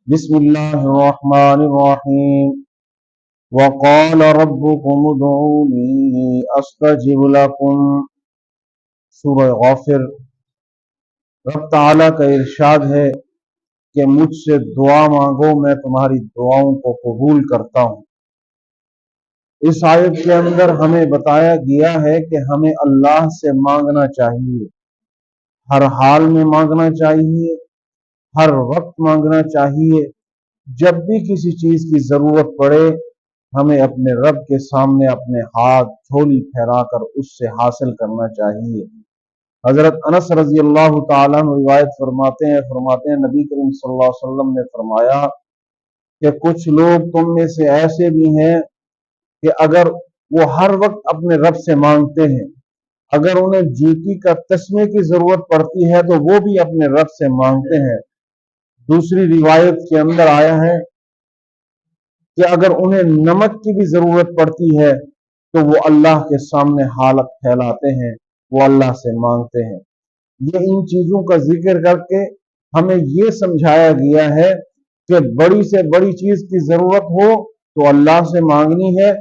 بسم اللہ الرحمن الرحیم وقال ربكم ادعوني استجب لكم۔ سورہ غافر۔ رب تعالیٰ کا ارشاد ہے کہ مجھ سے دعا مانگو، میں تمہاری دعاؤں کو قبول کرتا ہوں۔ اس آیت کے اندر ہمیں بتایا گیا ہے کہ ہمیں اللہ سے مانگنا چاہیے، ہر حال میں مانگنا چاہیے، ہر وقت مانگنا چاہیے۔ جب بھی کسی چیز کی ضرورت پڑے ہمیں اپنے رب کے سامنے اپنے ہاتھ جھولی پھیلا کر اس سے حاصل کرنا چاہیے۔ حضرت انس رضی اللہ تعالیٰ عنہ روایت فرماتے ہیں نبی کریم صلی اللہ علیہ وسلم نے فرمایا کہ کچھ لوگ تم میں سے ایسے بھی ہیں کہ اگر وہ ہر وقت اپنے رب سے مانگتے ہیں، اگر انہیں جوتی کا تسمے کی ضرورت پڑتی ہے تو وہ بھی اپنے رب سے مانگتے ہیں۔ دوسری روایت کے اندر آیا ہے کہ اگر انہیں نمک کی بھی ضرورت پڑتی ہے تو وہ اللہ کے سامنے حالت پھیلاتے ہیں، وہ اللہ سے مانگتے ہیں۔ یہ ان چیزوں کا ذکر کر کے ہمیں یہ سمجھایا گیا ہے کہ بڑی سے بڑی چیز کی ضرورت ہو تو اللہ سے مانگنی ہے،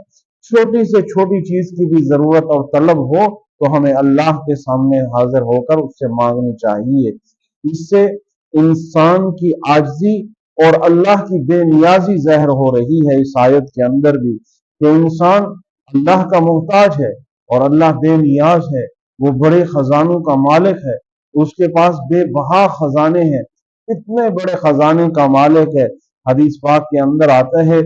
چھوٹی سے چھوٹی چیز کی بھی ضرورت اور طلب ہو تو ہمیں اللہ کے سامنے حاضر ہو کر اس سے مانگنی چاہیے۔ اس سے انسان کی عاجزی اور اللہ کی بے نیازی ظاہر ہو رہی ہے۔ اس آیت کے اندر بھی کہ انسان اللہ کا محتاج ہے اور اللہ بے نیاز ہے، وہ بڑے خزانوں کا مالک ہے، اس کے پاس بے بہا خزانے ہیں، اتنے بڑے خزانے کا مالک ہے۔ حدیث پاک کے اندر آتا ہے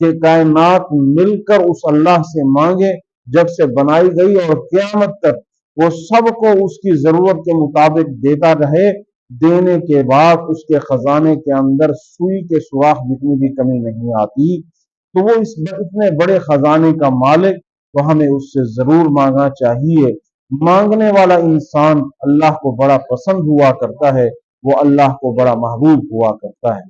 کہ کائنات مل کر اس اللہ سے مانگے جب سے بنائی گئی اور قیامت تک وہ سب کو اس کی ضرورت کے مطابق دیتا رہے، دینے کے بعد اس کے خزانے کے اندر سوئی کے سوراخ جتنی بھی کمی نہیں آتی۔ تو وہ اس اتنے بڑے خزانے کا مالک، تو ہمیں اس سے ضرور مانگنا چاہیے۔ مانگنے والا انسان اللہ کو بڑا پسند ہوا کرتا ہے، وہ اللہ کو بڑا محبوب ہوا کرتا ہے۔